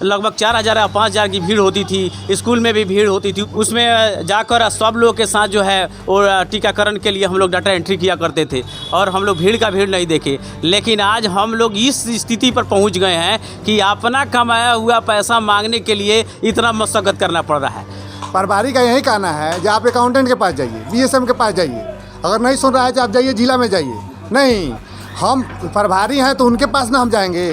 लगभग 4,000 या 5,000 की भीड़ होती थी। स्कूल में भी भीड़ होती थी। उसमें जाकर सब लोग के साथ जो है वो टीकाकरण के लिए हम लोग डाटा एंट्री किया करते थे और हम लोग भीड़ नहीं देखे। लेकिन आज हम लोग इस स्थिति पर पहुंच गए हैं कि अपना कमाया हुआ पैसा मांगने के लिए इतना मशक्कत करना पड़ रहा है। प्रभारी का यही कहना है कि आप अकाउंटेंट के पास जाइए, बीएसएम के पास जाइए। अगर नहीं सुन रहा है तो आप जाइए जिला में जाइए। नहीं, हम प्रभारी हैं तो उनके पास ना हम जाएंगे।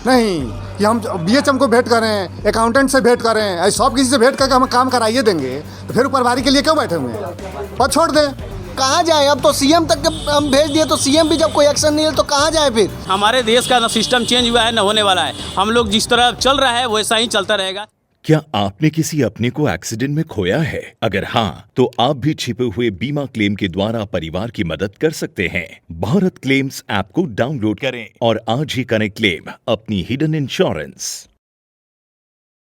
नहीं कि हम बीएचएम को भेंट करें, अकाउंटेंट से भेंट करें, ऐसे सब किसी से भेंट करके हम काम कराइए देंगे तो फिर प्रभारी के लिए क्यों बैठे हुए हैं? पर छोड़ दें। कहाँ जाए? अब तो सीएम तक हम भेज दिए तो सीएम भी जब कोई एक्शन नहीं है तो कहाँ जाए फिर? हमारे देश का ना सिस्टम चेंज हुआ है ना होने वाला है। हम लोग जिस तरह चल रहा है वैसा ही चलता रहेगा। क्या आपने किसी अपने को एक्सीडेंट में खोया है? अगर हाँ, तो आप भी छिपे हुए बीमा क्लेम के द्वारा परिवार की मदद कर सकते हैं। भारत क्लेम्स ऐप को डाउनलोड करें और आज ही करें क्लेम अपनी हिडन इंश्योरेंस।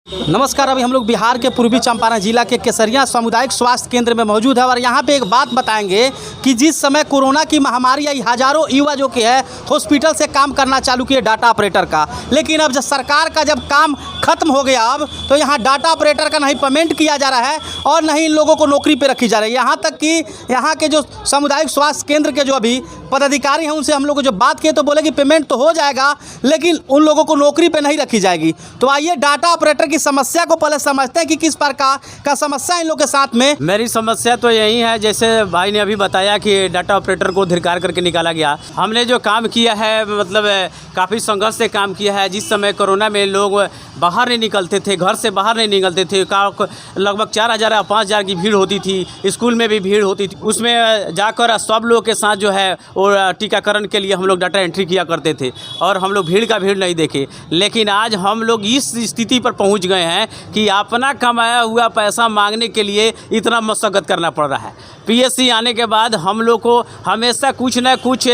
नमस्कार। अभी हम लोग बिहार के पूर्वी चंपारण जिला के केसरिया सामुदायिक स्वास्थ्य केंद्र में मौजूद है और यहाँ पे एक बात बताएंगे कि जिस समय कोरोना की महामारी आई, हज़ारों युवा जो कि है हॉस्पिटल से काम करना चालू किए डाटा ऑपरेटर का, लेकिन अब जब सरकार का जब काम खत्म हो गया अब तो यहाँ डाटा ऑपरेटर का नहीं पेमेंट किया जा रहा है और नहीं इन लोगों को नौकरी पर रखी जा रही है। यहाँ तक कि यहाँ के जो सामुदायिक स्वास्थ्य केंद्र के जो अभी पदाधिकारी हैं उनसे हम लोग जो बात किए तो बोले कि पेमेंट तो हो जाएगा लेकिन उन लोगों को नौकरी पर नहीं रखी जाएगी। तो आइए डाटा ऑपरेटर की समस्या को पहले समझते हैं कि किस प्रकार का समस्या इन लोग के साथ में। मेरी समस्या तो यही है, जैसे भाई ने अभी बताया कि डाटा ऑपरेटर को धिक्कार करके निकाला गया। हमने जो काम किया है मतलब काफ़ी संघर्ष से काम किया है। जिस समय कोरोना में लोग बाहर नहीं निकलते थे, घर से बाहर नहीं निकलते थे, लगभग 4,000 या 5,000 की भीड़ होती थी। स्कूल में भी भीड़ होती थी। उसमें जाकर सब लोग के साथ जो है वो टीकाकरण के लिए हम लोग डाटा एंट्री किया करते थे और हम लोग भीड़ नहीं देखे। लेकिन आज हम लोग इस स्थिति पर पहुंच गए हैं कि अपना कमाया हुआ पैसा मांगने के लिए इतना मशक्कत करना पड़ रहा है। पीएससी आने के बाद हम लोग को हमेशा कुछ न कुछ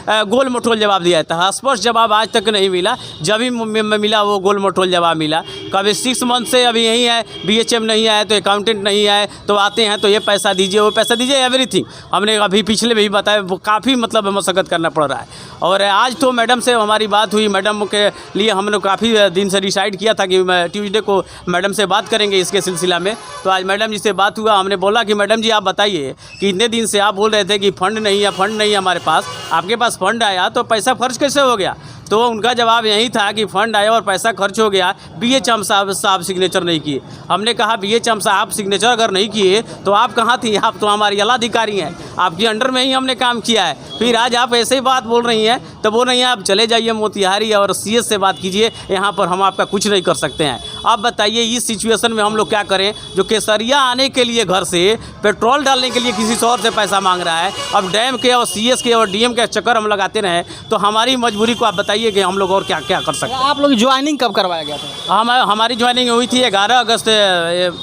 गोल मटोल जवाब दिया जाता है। स्पष्ट जवाब आज तक नहीं मिला। जब ही मिला वो गोल मटोल जवाब मिला। कभी 6 मंथ से अभी यही है, बीएचएम नहीं आए तो अकाउंटेंट नहीं आए तो आते हैं तो ये पैसा दीजिए वो पैसा दीजिए, एवरीथिंग। हमने अभी पिछले भी बताया काफ़ी मतलब मशक्कत करना पड़ रहा है। और आज तो मैडम से हमारी बात हुई। मैडम के लिए हम लोग काफ़ी दिन से डिसाइड किया था कि ट्यूसडे को मैडम से बात करेंगे इसके सिलसिला में। तो आज मैडम जी से बात हुआ। हमने बोला कि मैडम जी आप बताइए कि इतने दिन से आप बोल रहे थे कि फंड नहीं है हमारे पास, आपके पास फंड आया तो पैसा खर्च कैसे हो गया? तो उनका जवाब यही था कि फ़ंड आया और पैसा खर्च हो गया, बीएचएम साहब सिग्नेचर नहीं किए। हमने कहा बीएचएम साहब सिग्नेचर अगर नहीं किए तो आप कहाँ थी? आप तो हमारी आला अधिकारी हैं, आपके अंडर में ही हमने काम किया है। फिर आज आप ऐसे ही बात बोल रही हैं तो बोल रही हैं आप चले जाइए मोतिहारी और सीएस से बात कीजिए, यहाँ पर हम आपका कुछ नहीं कर सकते हैं। आप बताइए इस सिचुएशन में हम लोग क्या करें? जो केसरिया आने के लिए घर से पेट्रोल डालने के लिए किसी शहर से पैसा मांग रहा है। अब डैम के और सीएस के और डीएम के चक्कर हम लगाते रहें तो हमारी मजबूरी को आप बताइए कि हम लोग और क्या क्या कर सकते हैं। आप लोग ज्वाइनिंग कब करवाया गया था? हमारी ज्वाइनिंग हुई थी 11 अगस्त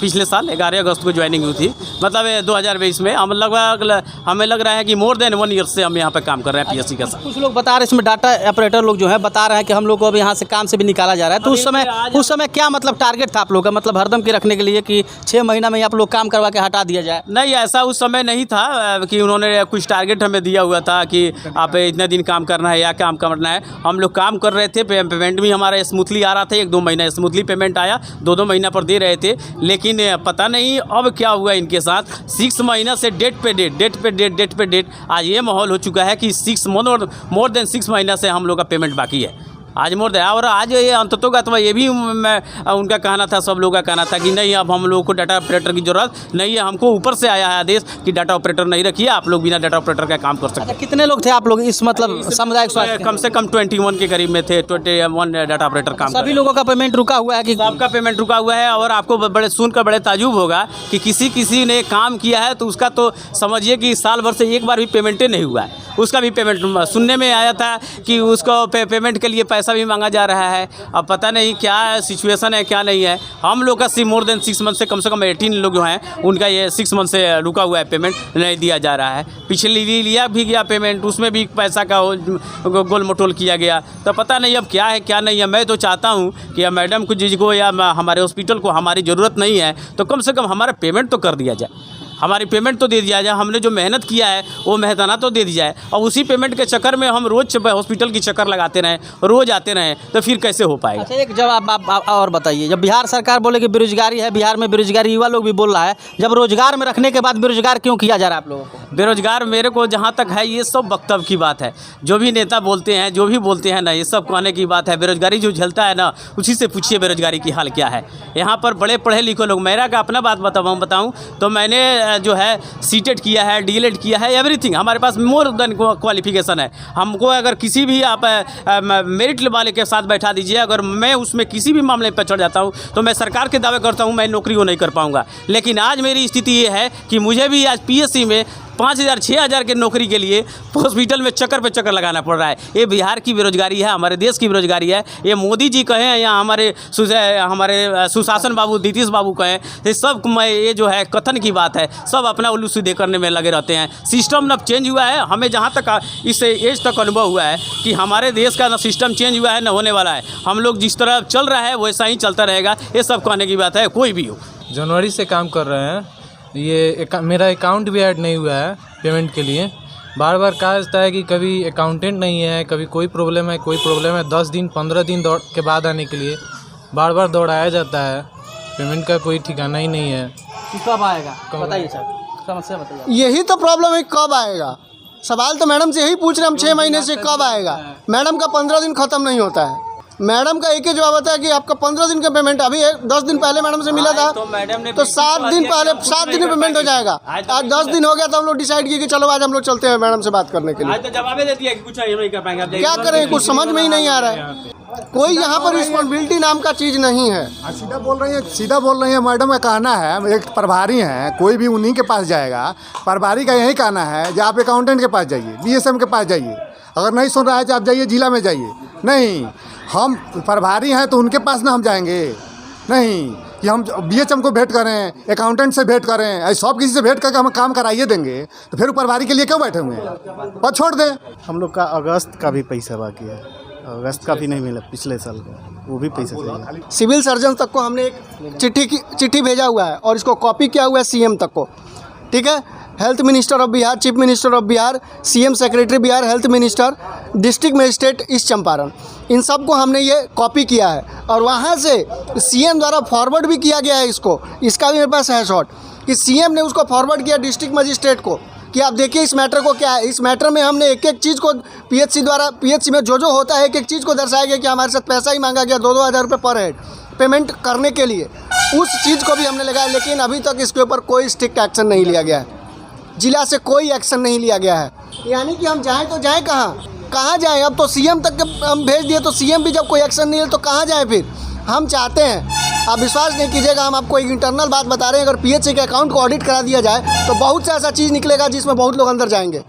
पिछले साल 11 अगस्त को ज्वाइनिंग हुई थी, मतलब 2020 में। हम लगभग हमें लग रहा है कि मोर देन 1 ईयर से हम यहाँ पे काम कर रहे हैं पीएससी के साथ। कुछ लोग बता रहे हैं इसमें डाटा ऑपरेटर लोग जो है बता रहे हैं कि हम लोग को अब यहाँ से काम से भी निकाला जा रहा है। तो उस समय क्या मतलब टारगेट था आप लोग का, मतलब हरदम के रखने के लिए कि 6 महीना में आप लोग काम करवा के हटा दिया जाए? नहीं, ऐसा उस समय नहीं था कि उन्होंने कुछ टारगेट हमें दिया हुआ था कि आप इतने दिन काम करना है या काम करना है। हम लोग काम कर रहे थे, पेमेंट भी हमारा स्मूथली आ रहा था। 1-2 महीना स्मूथली पेमेंट आया, 2-2 महीना पर दे रहे थे। लेकिन पता नहीं अब क्या हुआ इनके साथ। 6 महीना से डेट पे डेट आज ये माहौल हो चुका है कि 6 मंथ मोर देन 6 महीना से हम लोग का पेमेंट बाकी है। आज और आज ये अंततोगत ये भी उनका कहना था, सब लोगों का कहना था कि नहीं अब हम लोगों को डाटा ऑपरेटर की ज़रूरत नहीं है। हमको ऊपर से आया है आदेश कि डाटा ऑपरेटर नहीं रखिए, आप लोग बिना डाटा ऑपरेटर का काम कर सकते हैं। कितने लोग थे आप लोग इस मतलब सामुदायिक स्वास्थ्य? कम से कम 21 के करीब में थे। 21 डाटा ऑपरेटर काम। सभी लोगों का पेमेंट रुका हुआ है कि? सबका पेमेंट रुका हुआ है। और आपको सुनकर बड़े ताजुब होगा कि किसी ने काम किया है तो उसका तो समझिए कि साल भर से एक बार भी पेमेंटे नहीं हुआ है। उसका भी पेमेंट सुनने में आया था कि उसको पेमेंट के लिए पैसा भी मांगा जा रहा है। अब पता नहीं क्या सिचुएशन है क्या नहीं है। हम लोग का मोर देन 6 मंथ से कम 18 लोग जो हैं उनका ये 6 मंथ से रुका हुआ है, पेमेंट नहीं दिया जा रहा है। पिछले लिया भी गया पेमेंट, उसमें भी पैसा का गोल मटोल किया गया। तो पता नहीं अब क्या है क्या नहीं है। मैं तो चाहता हूँ कि मैडम को जिसको या हमारे हॉस्पिटल को हमारी ज़रूरत नहीं है तो कम से कम हमारा पेमेंट तो कर दिया जाए। हमारी पेमेंट तो दे दिया जाए, हमने जो मेहनत किया है वो मेहनताना तो दे दी जाए। और उसी पेमेंट के चक्कर में हम रोज़ हॉस्पिटल की चक्कर लगाते रहें, रोज़ आते रहें, तो फिर कैसे हो पाएगा। अच्छा, एक जब आप और बताइए, जब बिहार सरकार बोले कि बेरोजगारी है, बिहार में बेरोजगारी, युवा लोग भी बोल रहा है, जब रोजगार में रखने के बाद बेरोजगार क्यों किया जा रहा है आप लोगों को? बेरोजगार मेरे को जहाँ तक है ये सब वक्तव्य की बात है, जो भी नेता बोलते हैं, जो भी बोलते हैं ना, ये सब कहने की बात है। बेरोजगारी जो झेलता है ना, उसी से पूछिए बेरोजगारी की हाल क्या है। यहाँ पर बड़े पढ़े लिखे लोग, मेरा का अपना बात बताऊँ तो मैंने जो है सीटेट किया है, डीएलएड किया है, एवरीथिंग हमारे पास मोर देन क्वालिफिकेशन है। हमको अगर किसी भी आप मेरिट वाले के साथ बैठा दीजिए, अगर मैं उसमें किसी भी मामले पर चढ़ जाता हूँ तो मैं सरकार के दावे करता हूँ मैं नौकरी को नहीं कर पाऊँगा। लेकिन आज मेरी स्थिति ये है कि मुझे भी आज पीएससी में 5,000 6,000 के नौकरी के लिए हॉस्पिटल में चक्कर पे चक्कर लगाना पड़ रहा है। ये बिहार की बेरोजगारी है, हमारे देश की बेरोजगारी है। ये मोदी जी कहें या हमारे सुशासन बाबू, नीतीश बाबू कहें, ये सब में ये जो है कथन की बात है, सब अपना उल्लू सीधे करने में लगे रहते हैं। सिस्टम न चेंज हुआ है। हमें जहाँ तक इस एज तक अनुभव हुआ है कि हमारे देश का न सिस्टम चेंज हुआ है न होने वाला है। हम लोग जिस तरह चल रहा है वैसा ही चलता रहेगा। ये सब कहने की बात है, कोई भी हो। जनवरी से काम कर रहे हैं, ये मेरा अकाउंट भी ऐड नहीं हुआ है पेमेंट के लिए। बार बार कहा जाता है कि कभी अकाउंटेंट नहीं है, कभी कोई प्रॉब्लम है, 10 दिन 15 दिन दौड़ के बाद आने के लिए बार बार दौड़ाया जाता है। पेमेंट का कोई ठिकाना ही नहीं है। कब आएगा बताइए सर, समस्या बताइए। यही तो प्रॉब्लम है, कब आएगा। सवाल तो मैडम से यही पूछ रहे हम 6 महीने से, कब आएगा। मैडम का 15 दिन ख़त्म नहीं होता है। मैडम का एक ही जवाब आता है कि आपका 15 दिन का पेमेंट, अभी 10 दिन पहले मैडम से मिला था तो 7 दिन पहले 7 दिन में पेमेंट हो जाएगा। आज 10 दिन हो गया तो हम लोग डिसाइड किए कि चलो आज हम लोग चलते हैं मैडम से बात करने के लिए। आज तो जवाब दे दिया कि कुछ नहीं कर पाएंगे, क्या करें, कुछ समझ में ही नहीं आ रहा है। कोई यहाँ पर रिस्पॉन्सिबिलिटी नाम का चीज़ नहीं है। सीधा बोल रही है मैडम का कहना है। एक प्रभारी हैं, कोई भी उन्हीं के पास जाएगा। प्रभारी का यही कहना है कि आप अकाउंटेंट के पास जाइए, बीएसएम के पास जाइए। अगर नहीं सुन रहा है तो आप जाइए जिला में जाइए। नहीं, हम प्रभारी हैं तो उनके पास ना हम जाएंगे। नहीं कि हम बीएचएम को भेंट करें, अकाउंटेंट से भेंट करें, ऐसे सब किसी से भेंट करके हम काम कराइए देंगे तो फिर प्रभारी के लिए क्यों बैठे हुए हैं? पर छोड़ दें। हम लोग का अगस्त का भी पैसा बाकी है, अगस्त का भी नहीं मिला, पिछले साल का वो भी पैसा चाहिए। सिविल सर्जन तक को हमने एक चिट्ठी भेजा हुआ है और इसको कॉपी किया हुआ है सीएम तक को, ठीक है। Health minister of Bihar, chief minister of Bihar, CM secretary Bihar, health minister, district magistrate east Champaran, इन सब को हमने ये कॉपी किया है और वहाँ से सीएम द्वारा फॉरवर्ड भी किया गया है। इसका भी मेरे पास है शॉट कि सीएम ने उसको फॉरवर्ड किया डिस्ट्रिक्ट मजिस्ट्रेट को कि आप देखिए इस मैटर को क्या है। इस मैटर में हमने एक एक चीज़ को पीएचसी में जो होता है एक एक चीज़ को दर्शाया गया कि हमारे साथ पैसा ही मांगा गया 2-2 हज़ार रुपये पर हेड पेमेंट करने के लिए। उस चीज़ को भी हमने लगाया, लेकिन अभी तक इसके ऊपर कोई स्ट्रिक्ट एक्शन नहीं लिया गया है। जिला से कोई एक्शन नहीं लिया गया है। यानी कि हम जाएं तो जाएं कहाँ जाएं। अब तो सीएम तक हम भेज दिए तो सीएम भी जब कोई एक्शन नहीं ले तो कहाँ जाएं फिर। हम चाहते हैं, आप विश्वास नहीं कीजिएगा, हम आपको एक इंटरनल बात बता रहे हैं, अगर पीएचसी के अकाउंट को ऑडिट करा दिया जाए तो बहुत से ऐसा चीज़ निकलेगा जिसमें बहुत लोग अंदर जाएंगे।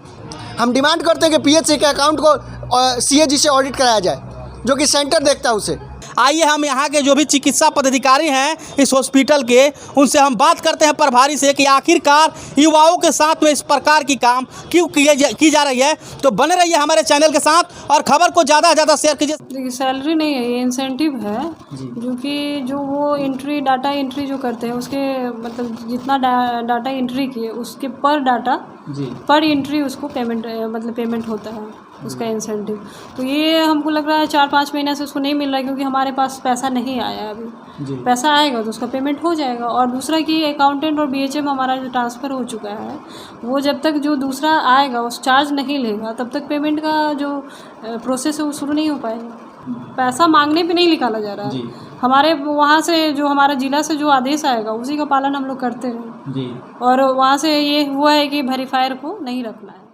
हम डिमांड करते हैं कि पीएचसी के अकाउंट को सीएजी से ऑडिट कराया जाए, जो कि सेंटर देखता है उसे। आइए हम यहाँ के जो भी चिकित्सा पदाधिकारी हैं इस हॉस्पिटल के, उनसे हम बात करते हैं प्रभारी से कि आखिरकार युवाओं के साथ में इस प्रकार की काम क्यों की जा रही है। तो बने रहिए हमारे चैनल के साथ और खबर को ज़्यादा से ज़्यादा शेयर कीजिए। देखिए, सैलरी नहीं है, ये इंसेंटिव है, जो कि जो वो डाटा एंट्री जो करते हैं उसके मतलब जितना डाटा एंट्री किए उसके पर एंट्री उसको पेमेंट होता है उसका इंसेंटिव। तो ये हमको लग रहा है 4-5 महीने से उसको नहीं मिल रहा है, क्योंकि हमारे पास पैसा नहीं आया है अभी। पैसा आएगा तो उसका पेमेंट हो जाएगा। और दूसरा कि अकाउंटेंट और बीएचएम हमारा जो ट्रांसफ़र हो चुका है, वो जब तक जो दूसरा आएगा उस चार्ज नहीं लेगा तब तक पेमेंट का जो प्रोसेस है वो शुरू नहीं हो पाएगा। पैसा मांगने पे नहीं निकाला जा रहा है। हमारे वहाँ से जो हमारा जिला से जो आदेश आएगा उसी का पालन हम लोग करते हैं। और वहाँ से ये हुआ है कि वेरीफायर को नहीं रखना है।